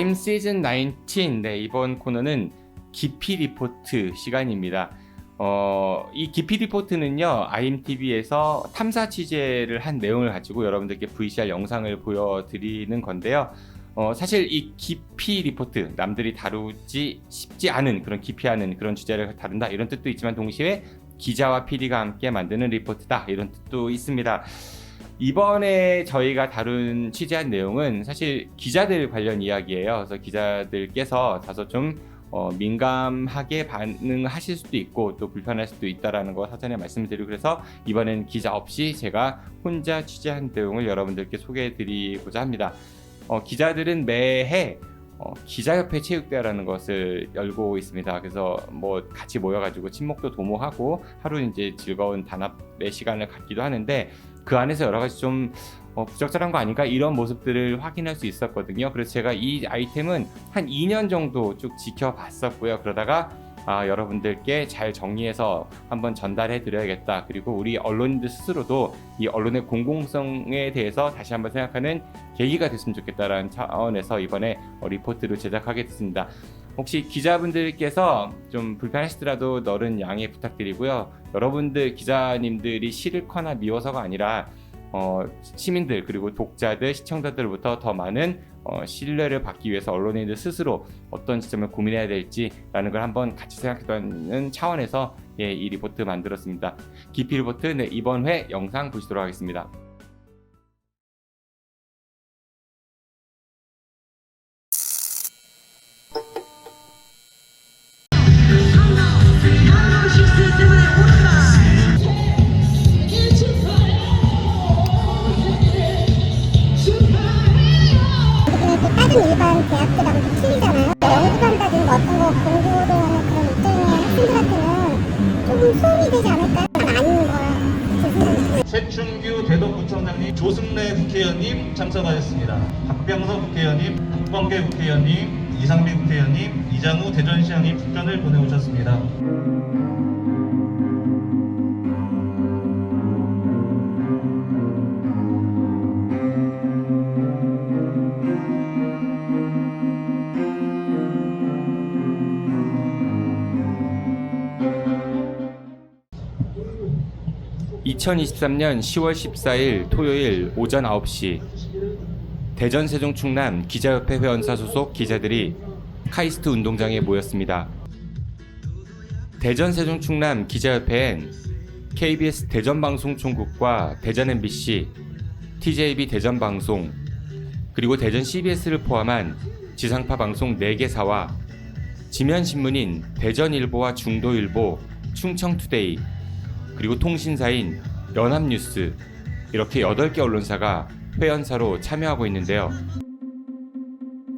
I'm Season 19. 네, 이번 코너는 기피 리포트 시간입니다. 이 기피 리포트는요, IMTV에서 탐사 취재를 한 내용을 가지고 여러분들께 VCR 영상을 보여드리는 건데요. 사실 이 기피 리포트, 남들이 다루지 쉽지 않은 그런 기피하는 그런 주제를 다룬다 이런 뜻도 있지만 동시에 기자와 PD가 함께 만드는 리포트다 이런 뜻도 있습니다. 이번에 저희가 다룬 취재한 내용은 사실 기자들 관련 이야기예요. 그래서 기자들께서 다소 좀 민감하게 반응하실 수도 있고 또 불편할 수도 있다라는 거 사전에 말씀드리고, 그래서 이번엔 기자 없이 제가 혼자 취재한 내용을 여러분들께 소개해드리고자 합니다. 기자들은 매해 기자협회 체육대회라는 것을 열고 있습니다. 그래서 뭐 같이 모여가지고 친목도 도모하고 하루 이제 즐거운 단합의 시간을 갖기도 하는데, 그 안에서 여러 가지 좀 부적절한 거 아닌가 이런 모습들을 확인할 수 있었거든요. 그래서 제가 이 아이템은 한 2년 정도 쭉 지켜봤었고요. 그러다가 여러분들께 잘 정리해서 한번 전달해 드려야겠다. 그리고 우리 언론인들 스스로도 이 언론의 공공성에 대해서 다시 한번 생각하는 계기가 됐으면 좋겠다라는 차원에서 이번에 리포트를 제작하게 됐습니다. 혹시 기자분들께서 좀 불편하시더라도 너른 양해 부탁드리고요. 여러분들 기자님들이 싫거나 미워서가 아니라 시민들 그리고 독자들, 시청자들로부터 더 많은 신뢰를 받기 위해서 언론인들 스스로 어떤 지점을 고민해야 될지라는 걸 한번 같이 생각해보는 차원에서 이 리포트 만들었습니다. 기피 리포트 이번 회 영상 보시도록 하겠습니다. 다른 일반 대학들하고 틀리잖아요. 연구한다든지 어떤 거 공부도 하는 그런 입장의 학생들한테는 조금 수업이 되지 않을까요? 아닌 거야. 최춘규 대덕구청장님, 조승래 국회의원님 참석하셨습니다. 박병석 국회의원님, 박범계 국회의원님, 이상민 국회의원님, 이장우 대전시장님 축전을 보내오셨습니다. 2023년 10월 14일 토요일 오전 9시 대전 세종 충남 기자협회 회원사 소속 기자들이 카이스트 운동장에 모였습니다. 대전 세종 충남 기자협회엔 KBS 대전방송총국과 대전 MBC, TJB 대전방송, 그리고 대전 CBS를 포함한 지상파 방송 4개사와 지면신문인 대전일보와 중도일보, 충청투데이, 그리고 통신사인 연합뉴스, 이렇게 8개 언론사가 회원사로 참여하고 있는데요.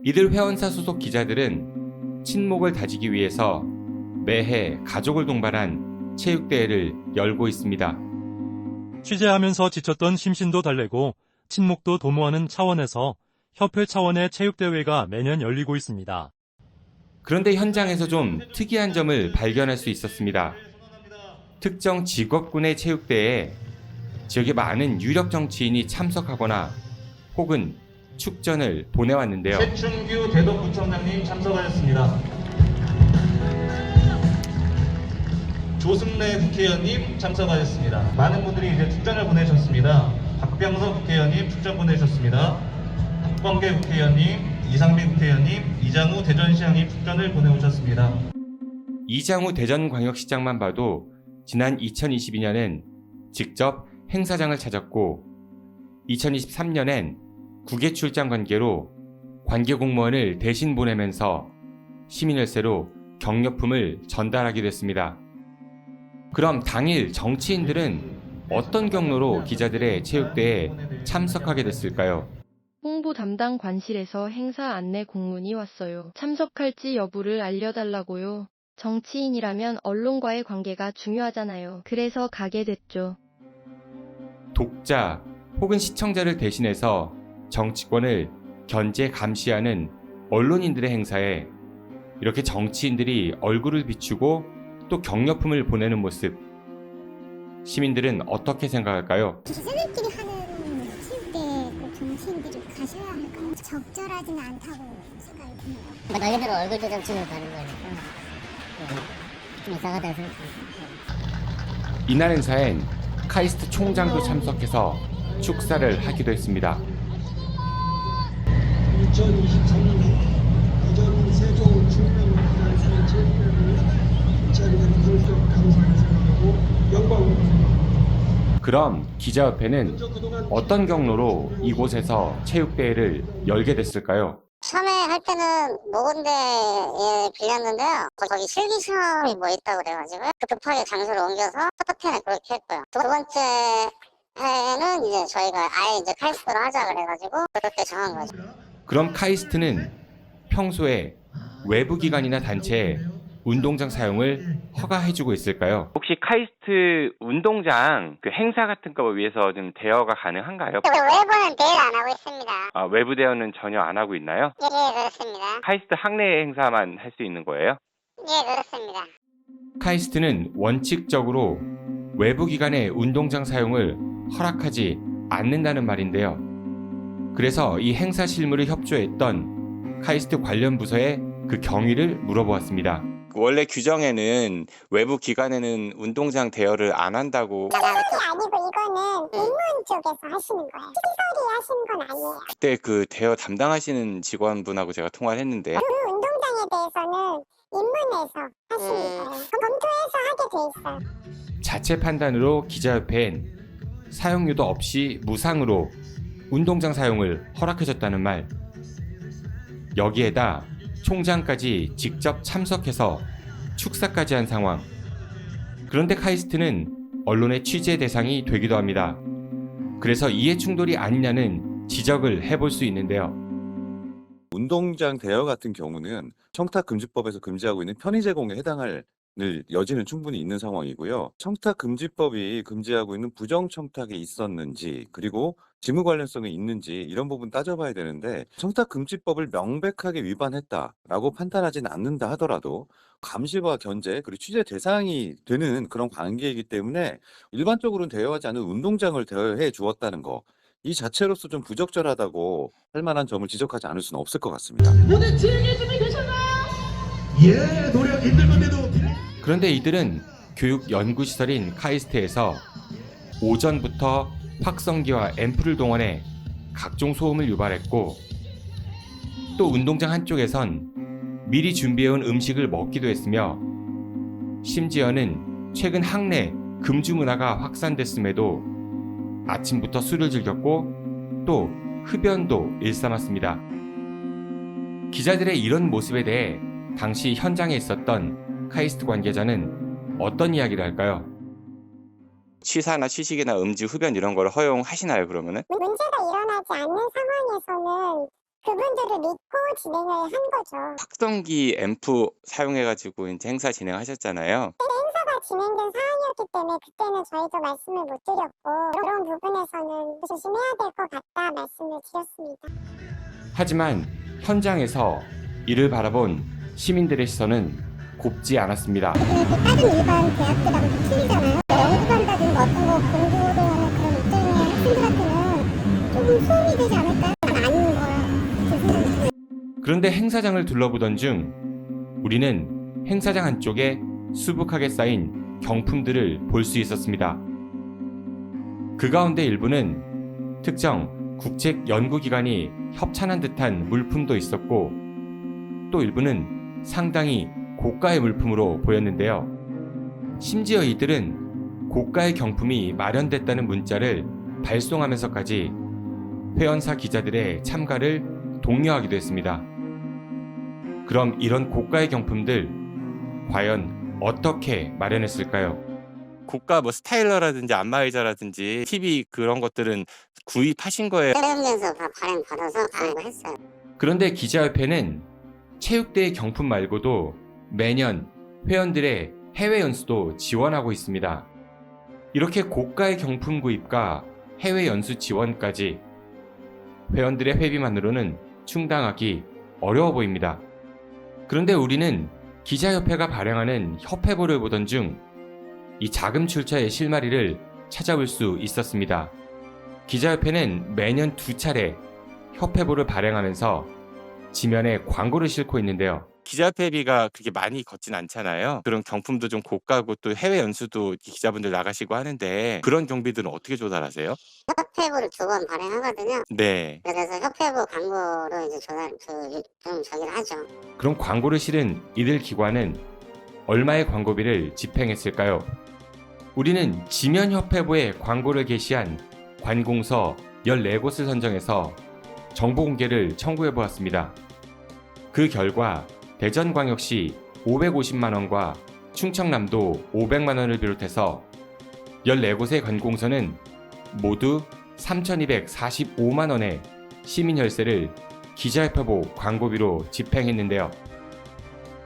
이들 회원사 소속 기자들은 친목을 다지기 위해서 매해 가족을 동반한 체육대회를 열고 있습니다. 취재하면서 지쳤던 심신도 달래고 친목도 도모하는 차원에서 협회 차원의 체육대회가 매년 열리고 있습니다. 그런데 현장에서 좀 특이한 점을 발견할 수 있었습니다. 특정 직업군의 체육대회에 지역의 많은 유력 정치인이 참석하거나 혹은 축전을 보내왔는데요. 최춘규 대덕구청장님 참석하셨습니다. 조승래 국회의원님 참석하셨습니다. 많은 분들이 이제 축전을 보내셨습니다. 박병석 국회의원님 축전 보내셨습니다. 박범계 국회의원님, 이상민 국회의원님, 이장우 대전시장님 축전을 보내오셨습니다. 이장우 대전광역시장만 봐도 지난 2022년엔 직접 행사장을 찾았고 2023년엔 국외 출장 관계로 관계 공무원을 대신 보내면서 시민열세로 격려품을 전달하기도 했습니다. 그럼 당일 정치인들은 어떤 경로로 기자들의 체육대회에 참석하게 됐을까요? 홍보 담당 관실에서 행사 안내 공문이 왔어요. 참석할지 여부를 알려달라고요. 정치인이라면 언론과의 관계가 중요하잖아요. 그래서 가게 됐죠. 독자 혹은 시청자를 대신해서 정치권을 견제 감시하는 언론인들의 행사에 이렇게 정치인들이 얼굴을 비추고 또 격려품을 보내는 모습, 시민들은 어떻게 생각할까요? 기자들끼리 하는 체육대회, 정치 정치인들이 가셔야 할까요? 적절하지는 않다고 생각이 드네요. 말 그대로 얼굴 조정치는 가는 거니까 좀 이상하다 생각합니다. 이날 행사엔 카이스트 총장도 참석해서 축사를 하기도 했습니다. 2023년 대전 세종 충남 부산 체육대회를 이 자리에 나서서 감사를 생각하고 영광을 생각합니다. 그럼 기자협회는 어떤 경로로 이곳에서 체육대회를 열게 됐을까요? 처음에 할 때는 모건대에 빌렸는데요. 거기 실기시험이 뭐 있다고 그래가지고요. 급하게 장소를 옮겨서 첫 해는 그렇게 했고요. 두 번째 해에는 이제 저희가 아예 이제 카이스트로 하자 그래가지고 그렇게 정한 거죠. 그럼 카이스트는 평소에 외부 기관이나 단체에 운동장 사용을 허가해주고 있을까요? 혹시 카이스트 운동장 행사 같은 거 위해서 좀 대여가 가능한가요? 외부는 대여를 안 하고 있습니다. 아, 외부 대여는 전혀 안 하고 있나요? 예, 그렇습니다. 카이스트 학내 행사만 할 수 있는 거예요? 예, 그렇습니다. 카이스트는 원칙적으로 외부 기관의 운동장 사용을 허락하지 않는다는 말인데요. 그래서 이 행사 실무를 협조했던 카이스트 관련 부서에 그 경위를 물어보았습니다. 원래 규정에는 외부 기관에는 운동장 대여를 안 한다고. 그게 아니고 이거는 인문 쪽에서 하시는 거예요. 시설이 하시는 건 아니에요. 그때 그 대여 담당하시는 직원분하고 제가 통화를 했는데 그 운동장에 대해서는 인문에서 하시는 거예요. 검토해서 하게 돼 있어요. 자체 판단으로 기자협회엔 사용료도 없이 무상으로 운동장 사용을 허락해줬다는 말. 여기에다 총장까지 직접 참석해서 축사까지 한 상황. 그런데 카이스트는 언론의 취재 대상이 되기도 합니다. 그래서 이해 충돌이 아니냐는 지적을 해볼 수 있는데요. 운동장 대여 같은 경우는 청탁금지법에서 금지하고 있는 편의 제공에 해당할 여지는 충분히 있는 상황이고요. 청탁금지법이 금지하고 있는 부정청탁이 있었는지 그리고 직무 관련성이 있는지 이런 부분 따져봐야 되는데 청탁금지법을 명백하게 위반했다라고 판단하지는 않는다 하더라도 감시와 견제 그리고 취재 대상이 되는 그런 관계이기 때문에 일반적으로는 대여하지 않은 운동장을 대여해 주었다는 거 이 자체로서 좀 부적절하다고 할 만한 점을 지적하지 않을 수는 없을 것 같습니다. 모두 진행해 준비되셨나요? 예, 노력 힘들 건데도 그런데 이들은 교육연구시설인 카이스트에서 오전부터 확성기와 앰프를 동원해 각종 소음을 유발했고 또 운동장 한쪽에선 미리 준비해온 음식을 먹기도 했으며 심지어는 최근 학내 금주 문화가 확산됐음에도 아침부터 술을 즐겼고 또 흡연도 일삼았습니다. 기자들의 이런 모습에 대해 당시 현장에 있었던 카이스트 관계자는 어떤 이야기를 할까요? 취사나 취식이나 음주, 흡연 이런 걸 허용하시나요, 그러면은? 문제가 일어나지 않는 상황에서는 그분들을 믿고 진행을 한 거죠. 확성기 앰프 사용해가지고 이제 행사 진행하셨잖아요. 행사가 진행된 사안이었기 때문에 그때는 저희도 말씀을 못 드렸고 그런 부분에서는 조심해야 될 것 같다 말씀을 드렸습니다. 하지만 현장에서 이를 바라본 시민들의 시선은 곱지 않았습니다. 다른 일반 대학들하고 틀리잖아요. 연구한다든가 어떤 거 공부를 하는 그런 입장의 학생들한테는 조금 소음이 되지 않을까? 아닌 거라 제 생각입니다. 그런데 행사장을 둘러보던 중 우리는 행사장 한쪽에 수북하게 쌓인 경품들을 볼 수 있었습니다. 그 가운데 일부는 특정 국책연구기관이 협찬한 듯한 물품도 있었고 또 일부는 상당히 고가의 물품으로 보였는데요. 심지어 이들은 고가의 경품이 마련됐다는 문자를 발송하면서까지 회원사 기자들의 참가를 독려하기도 했습니다. 그럼 이런 고가의 경품들 과연 어떻게 마련했을까요? 고가 스타일러라든지 안마의자라든지 TV 그런 것들은 구입하신 거예요? 텔레비전에서 발행 받아서 구입했어요. 그런데 기자협회는 체육대회 경품 말고도 매년 회원들의 해외 연수도 지원하고 있습니다. 이렇게 고가의 경품 구입과 해외 연수 지원까지 회원들의 회비만으로는 충당하기 어려워 보입니다. 그런데 우리는 기자협회가 발행하는 협회보를 보던 중 이 자금 출처의 실마리를 찾아볼 수 있었습니다. 기자협회는 매년 2차례 협회부를 발행하면서 지면에 광고를 싣고 있는데요. 기자회비가 그렇게 많이 걷진 않잖아요. 그런 경품도 좀 고가고 또 해외 연수도 기자분들 나가시고 하는데 그런 경비들은 어떻게 조달하세요? 협회부를 2번 발행하거든요. 네. 그래서 협회부 광고로 이제 좀 저기를 하죠. 그럼 광고를 실은 이들 기관은 얼마의 광고비를 집행했을까요? 우리는 지면협회부에 광고를 게시한 관공서 14곳을 선정해서 정보 공개를 청구해 보았습니다. 그 결과 대전광역시 550만 원과 충청남도 500만 원을 비롯해서 14곳의 관공서는 모두 3,245만 원의 시민 혈세를 기자협회부 광고비로 집행했는데요.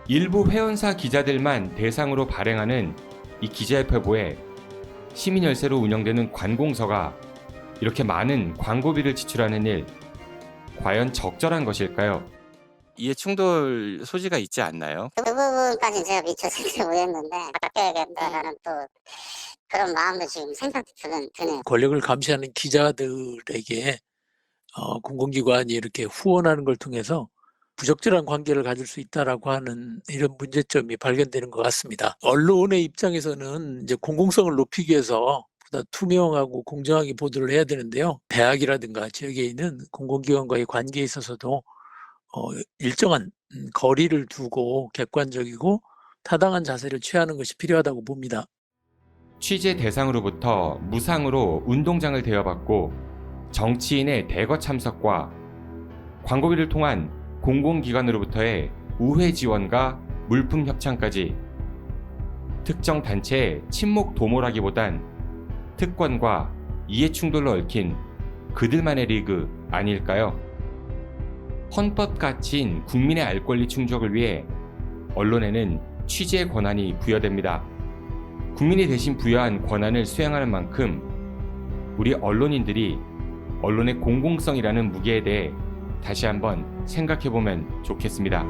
일부 회원사 기자들만 대상으로 발행하는 이 기자협회부에 시민 혈세로 운영되는 관공서가 이렇게 많은 광고비를 지출하는 일, 과연 적절한 것일까요? 이해 충돌 소지가 있지 않나요? 그 부분까지 제가 미처 생각 못했는데 바뀌어야겠다라는 또 그런 마음도 지금 생각이 드네요. 권력을 감시하는 기자들에게 공공기관이 이렇게 후원하는 걸 통해서 부적절한 관계를 가질 수 있다라고 하는 이런 문제점이 발견되는 것 같습니다. 언론의 입장에서는 이제 공공성을 높이기 위해서 보다 투명하고 공정하게 보도를 해야 되는데요. 대학이라든가 지역에 있는 공공기관과의 관계에 있어서도 일정한 거리를 두고 객관적이고 타당한 자세를 취하는 것이 필요하다고 봅니다. 취재 대상으로부터 무상으로 운동장을 대여받고 정치인의 대거 참석과 광고비를 통한 공공기관으로부터의 우회 지원과 물품 협찬까지 특정 단체의 친목 도모라기보단 특권과 이해충돌로 얽힌 그들만의 리그 아닐까요? 헌법 가치인 국민의 알 권리 충족을 위해 언론에는 취재 권한이 부여됩니다. 국민이 대신 부여한 권한을 수행하는 만큼 우리 언론인들이 언론의 공공성이라는 무게에 대해 다시 한번 생각해보면 좋겠습니다.